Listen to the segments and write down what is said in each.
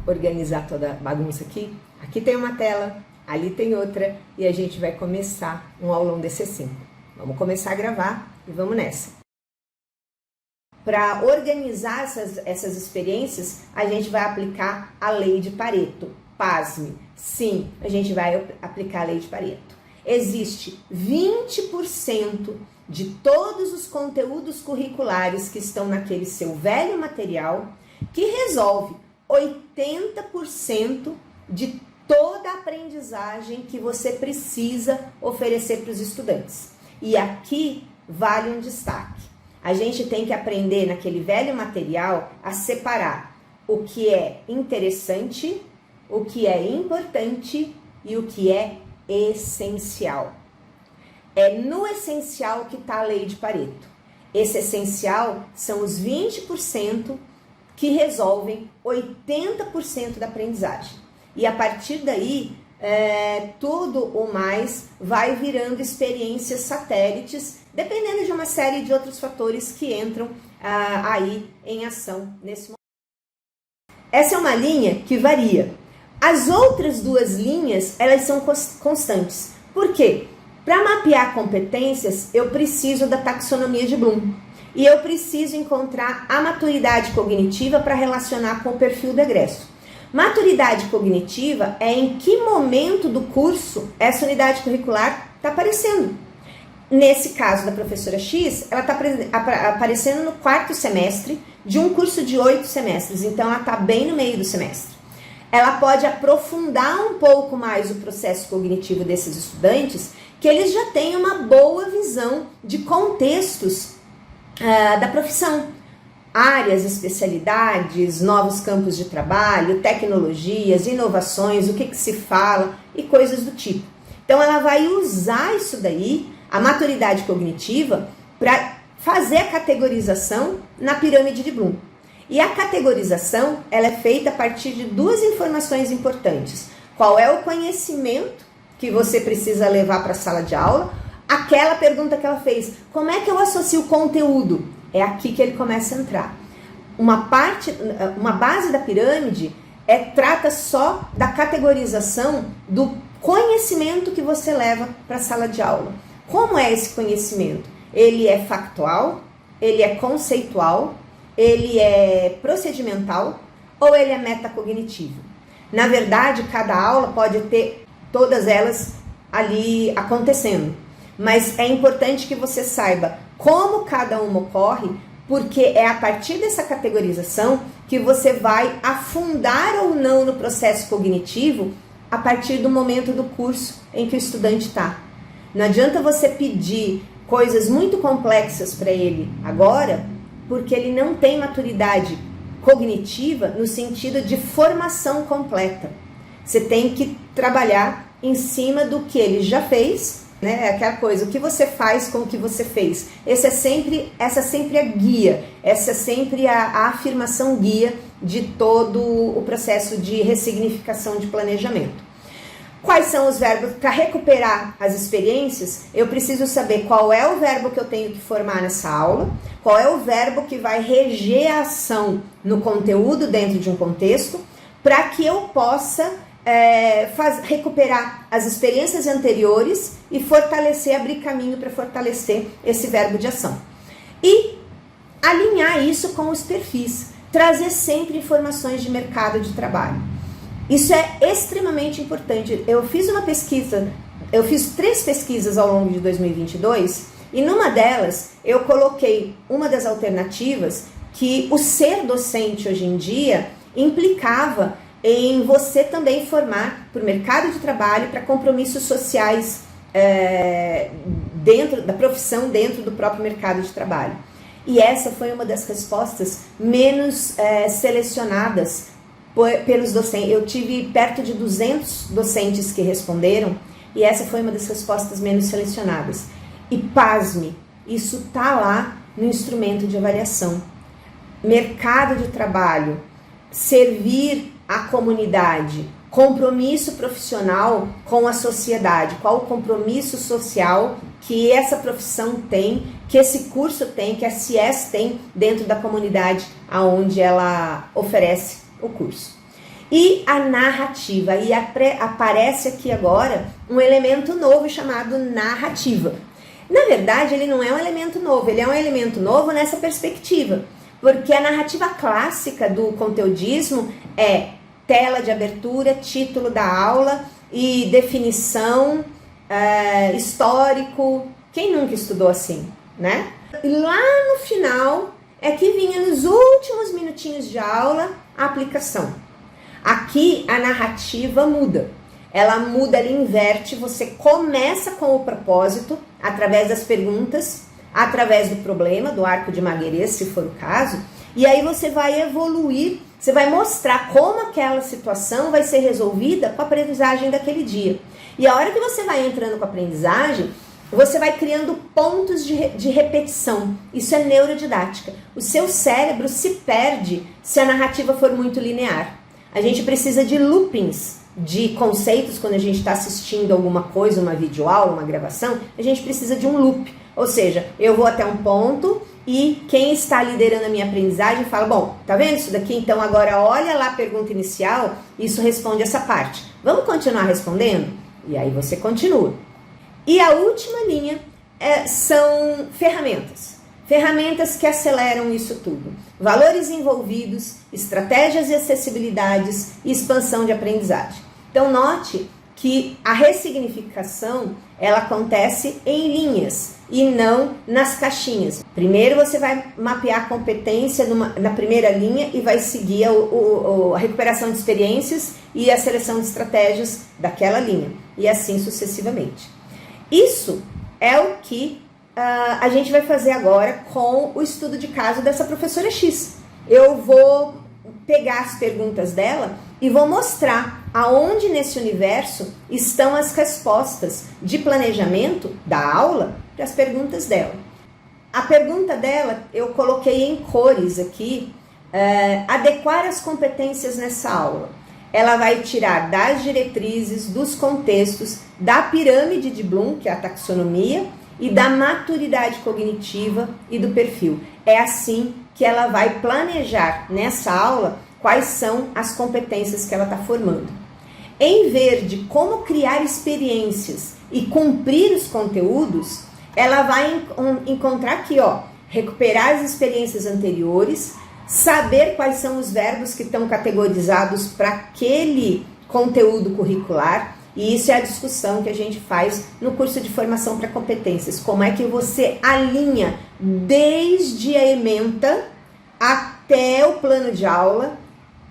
organizar toda a bagunça aqui. Aqui tem uma tela, ali tem outra e a gente vai começar um aulão DC5. Vamos começar a gravar e vamos nessa. Para organizar essas experiências, a gente vai aplicar a lei de Pareto. Pasme, sim, a gente vai aplicar a lei de Pareto. Existe 20% de todos os conteúdos curriculares que estão naquele seu velho material que resolve 80% de toda a aprendizagem que você precisa oferecer para os estudantes. E aqui vale um destaque. A gente tem que aprender naquele velho material a separar o que é interessante, o que é importante e o que é essencial. É no essencial que está a lei de Pareto. Esse essencial são os 20% que resolvem 80% da aprendizagem. E a partir daí, tudo o mais vai virando experiências satélites, dependendo de uma série de outros fatores que entram aí em ação nesse momento. Essa é uma linha que varia. As outras duas linhas, elas são constantes. Por quê? Para mapear competências, eu preciso da taxonomia de Bloom. E eu preciso encontrar a maturidade cognitiva para relacionar com o perfil do egresso. Maturidade cognitiva é em que momento do curso essa unidade curricular está aparecendo. Nesse caso da professora X, ela está aparecendo no 4º semestre de um curso de 8 semestres. Então, ela está bem no meio do semestre. Ela pode aprofundar um pouco mais o processo cognitivo desses estudantes, que eles já têm uma boa visão de contextos da profissão. Áreas, especialidades, novos campos de trabalho, tecnologias, inovações, o que se fala e coisas do tipo. Então, ela vai usar isso daí, a maturidade cognitiva, para fazer a categorização na pirâmide de Bloom. E a categorização, ela é feita a partir de duas informações importantes. Qual é o conhecimento que você precisa levar para a sala de aula? Aquela pergunta que ela fez, como é que eu associo o conteúdo? É aqui que ele começa a entrar. Uma base da pirâmide trata só da categorização do conhecimento que você leva para a sala de aula. Como é esse conhecimento? Ele é factual, ele é conceitual, ele é procedimental ou ele é metacognitivo? Na verdade, cada aula pode ter todas elas ali acontecendo, mas é importante que você saiba como cada uma ocorre, porque é a partir dessa categorização que você vai afundar ou não no processo cognitivo a partir do momento do curso em que o estudante está. Não adianta você pedir coisas muito complexas para ele agora, porque ele não tem maturidade cognitiva no sentido de formação completa. Você tem que trabalhar em cima do que ele já fez, né? Aquela coisa, o que você faz com o que você fez. Essa é sempre a guia, essa é sempre a afirmação guia de todo o processo de ressignificação de planejamento. Quais são os verbos? Para recuperar as experiências, eu preciso saber qual é o verbo que eu tenho que formar nessa aula, qual é o verbo que vai reger a ação no conteúdo dentro de um contexto, para que eu possa recuperar as experiências anteriores e abrir caminho para fortalecer esse verbo de ação. E alinhar isso com os perfis, trazer sempre informações de mercado de trabalho. Isso é extremamente importante. Eu fiz 3 pesquisas ao longo de 2022 e numa delas eu coloquei uma das alternativas que o ser docente hoje em dia implicava em você também formar para o mercado de trabalho, para compromissos sociais dentro da profissão, dentro do próprio mercado de trabalho. E essa foi uma das respostas menos selecionadas pelos docentes. Eu tive perto de 200 docentes que responderam e essa foi uma das respostas menos selecionadas. E pasme, isso está lá no instrumento de avaliação. Mercado de trabalho, servir a comunidade, compromisso profissional com a sociedade. Qual o compromisso social que essa profissão tem, que esse curso tem, que a CIES tem dentro da comunidade aonde ela oferece o curso. e a narrativa. E aparece aqui agora um elemento novo chamado narrativa. Na verdade, ele não é um elemento novo, ele é um elemento novo nessa perspectiva, porque a narrativa clássica do conteudismo é tela de abertura, título da aula e definição, histórico. Quem nunca estudou assim, né? E lá no final é que vinha nos últimos minutinhos de aula a aplicação. Aqui a narrativa muda. Ela muda, ela inverte, você começa com o propósito, através das perguntas, através do problema, do arco de Marguerite, se for o caso, e aí você vai evoluir, você vai mostrar como aquela situação vai ser resolvida com a aprendizagem daquele dia. E a hora que você vai entrando com a aprendizagem, você vai criando pontos de repetição. Isso é neurodidática. O seu cérebro se perde se a narrativa for muito linear. A gente precisa de loopings de conceitos quando a gente está assistindo alguma coisa, uma videoaula, uma gravação, a gente precisa de um loop. Ou seja, eu vou até um ponto e quem está liderando a minha aprendizagem fala, bom, tá vendo isso daqui? Então agora olha lá a pergunta inicial, isso responde essa parte. Vamos continuar respondendo? E aí você continua. E a última linha são ferramentas. Ferramentas que aceleram isso tudo. Valores envolvidos, estratégias e acessibilidades e expansão de aprendizagem. Então note que a ressignificação ela acontece em linhas e não nas caixinhas. Primeiro você vai mapear a competência na primeira linha e vai seguir a recuperação de experiências e a seleção de estratégias daquela linha. E assim sucessivamente. Isso é o que a gente vai fazer agora com o estudo de caso dessa professora X. Eu vou pegar as perguntas dela e vou mostrar aonde nesse universo estão as respostas de planejamento da aula para as perguntas dela. A pergunta dela eu coloquei em cores aqui, adequar as competências nessa aula. Ela vai tirar das diretrizes, dos contextos, da pirâmide de Bloom, que é a taxonomia, e da maturidade cognitiva e do perfil. É assim que ela vai planejar nessa aula quais são as competências que ela está formando. Em vez de como criar experiências e cumprir os conteúdos, ela vai encontrar aqui, ó, recuperar as experiências anteriores, saber quais são os verbos que estão categorizados para aquele conteúdo curricular, e isso é a discussão que a gente faz no curso de formação para competências. Como é que você alinha desde a ementa até o plano de aula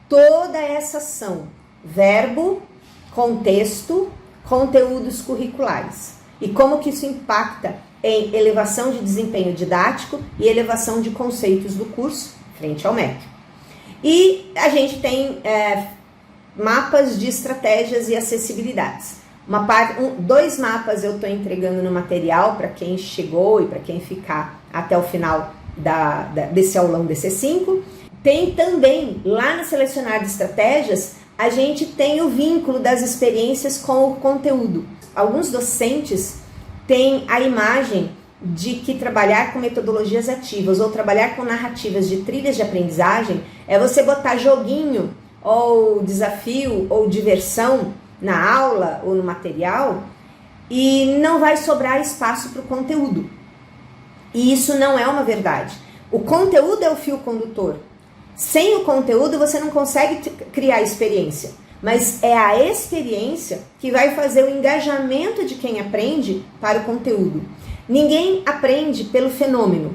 toda essa ação, verbo, contexto, conteúdos curriculares. E como que isso impacta em elevação de desempenho didático e elevação de conceitos do curso frente ao MEC. E a gente tem mapas de estratégias e acessibilidades. Dois mapas eu estou entregando no material para quem chegou e para quem ficar até o final desse aulão DC5. Tem também, lá no selecionar de estratégias, a gente tem o vínculo das experiências com o conteúdo. Alguns docentes têm a imagem de que trabalhar com metodologias ativas ou trabalhar com narrativas de trilhas de aprendizagem é você botar joguinho ou desafio ou diversão na aula ou no material e não vai sobrar espaço para o conteúdo. E isso não é uma verdade. O conteúdo é o fio condutor. Sem o conteúdo você não consegue criar experiência, mas é a experiência que vai fazer o engajamento de quem aprende para o conteúdo. Ninguém aprende pelo fenômeno.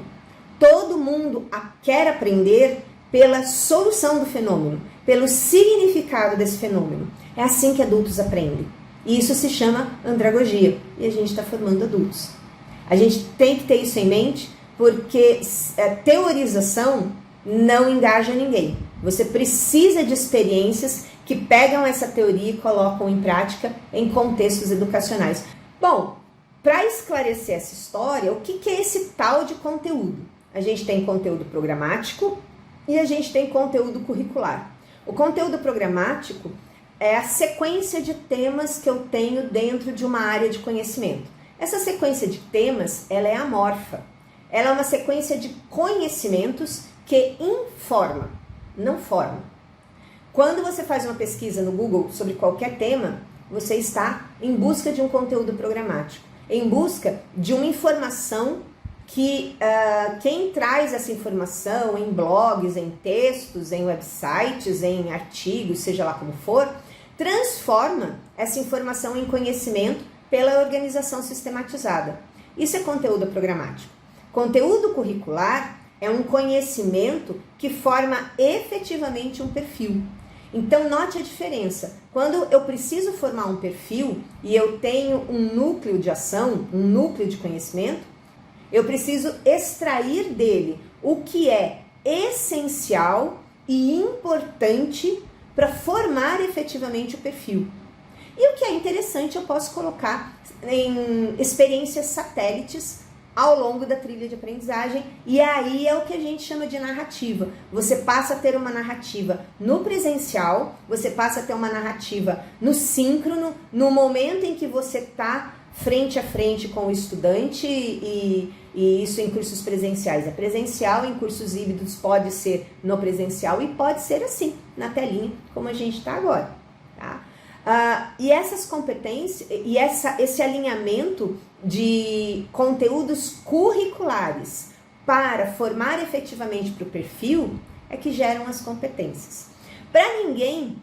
Todo mundo quer aprender pela solução do fenômeno, pelo significado desse fenômeno. É assim que adultos aprendem. E isso se chama andragogia. E a gente está formando adultos. A gente tem que ter isso em mente, porque teorização não engaja ninguém. Você precisa de experiências que pegam essa teoria e colocam em prática em contextos educacionais. Bom, para esclarecer essa história, o que é esse tal de conteúdo? A gente tem conteúdo programático e a gente tem conteúdo curricular. O conteúdo programático é a sequência de temas que eu tenho dentro de uma área de conhecimento. Essa sequência de temas, ela é amorfa. Ela é uma sequência de conhecimentos que informa, não forma. Quando você faz uma pesquisa no Google sobre qualquer tema, você está em busca de um conteúdo programático, em busca de uma informação que quem traz essa informação em blogs, em textos, em websites, em artigos, seja lá como for, transforma essa informação em conhecimento pela organização sistematizada. Isso é conteúdo programático. Conteúdo curricular é um conhecimento que forma efetivamente um perfil. Então, note a diferença. Quando eu preciso formar um perfil e eu tenho um núcleo de ação, um núcleo de conhecimento, eu preciso extrair dele o que é essencial e importante para formar efetivamente o perfil. E o que é interessante, eu posso colocar em experiências satélites ao longo da trilha de aprendizagem, e aí é o que a gente chama de narrativa. Você passa a ter uma narrativa no presencial, você passa a ter uma narrativa no síncrono, no momento em que você está frente a frente com o estudante, e isso em cursos presenciais é presencial, em cursos híbridos pode ser no presencial e pode ser assim, na telinha, como a gente está agora, tá? E essas competências e esse alinhamento de conteúdos curriculares para formar efetivamente para o perfil é que geram as competências. Para ninguém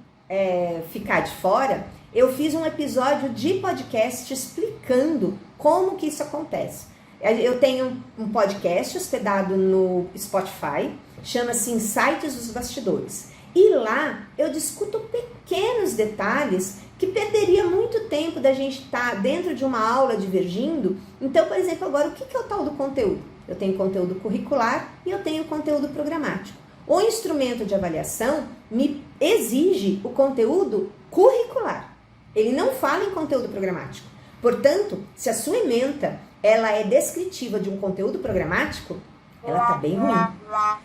ficar de fora, eu fiz um episódio de podcast explicando como que isso acontece. Eu tenho um podcast hospedado no Spotify, chama-se Insights dos Bastidores. E lá eu discuto pequenos detalhes que perderia muito tempo da gente estar dentro de uma aula divergindo. Então, por exemplo, agora o que é o tal do conteúdo? Eu tenho conteúdo curricular e eu tenho conteúdo programático. O instrumento de avaliação me exige o conteúdo curricular. Ele não fala em conteúdo programático. Portanto, se a sua ementa ela é descritiva de um conteúdo programático, ela está bem ruim.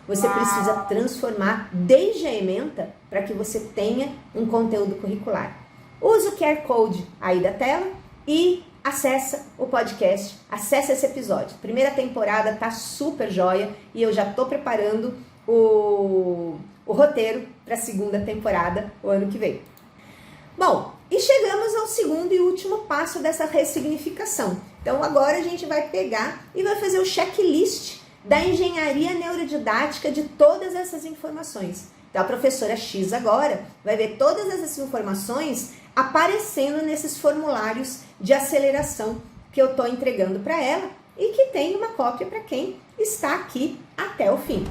Você precisa transformar desde a ementa para que você tenha um conteúdo curricular. Usa o QR Code aí da tela e acessa o podcast, acessa esse episódio. Primeira temporada tá super joia e eu já estou preparando o roteiro para a segunda temporada o ano que vem. Bom, e chegamos ao segundo e último passo dessa ressignificação. Então agora a gente vai pegar e vai fazer o checklist da engenharia neurodidática de todas essas informações. Então a professora X agora vai ver todas essas informações aparecendo nesses formulários de aceleração que eu estou entregando para ela e que tem uma cópia para quem está aqui até o fim.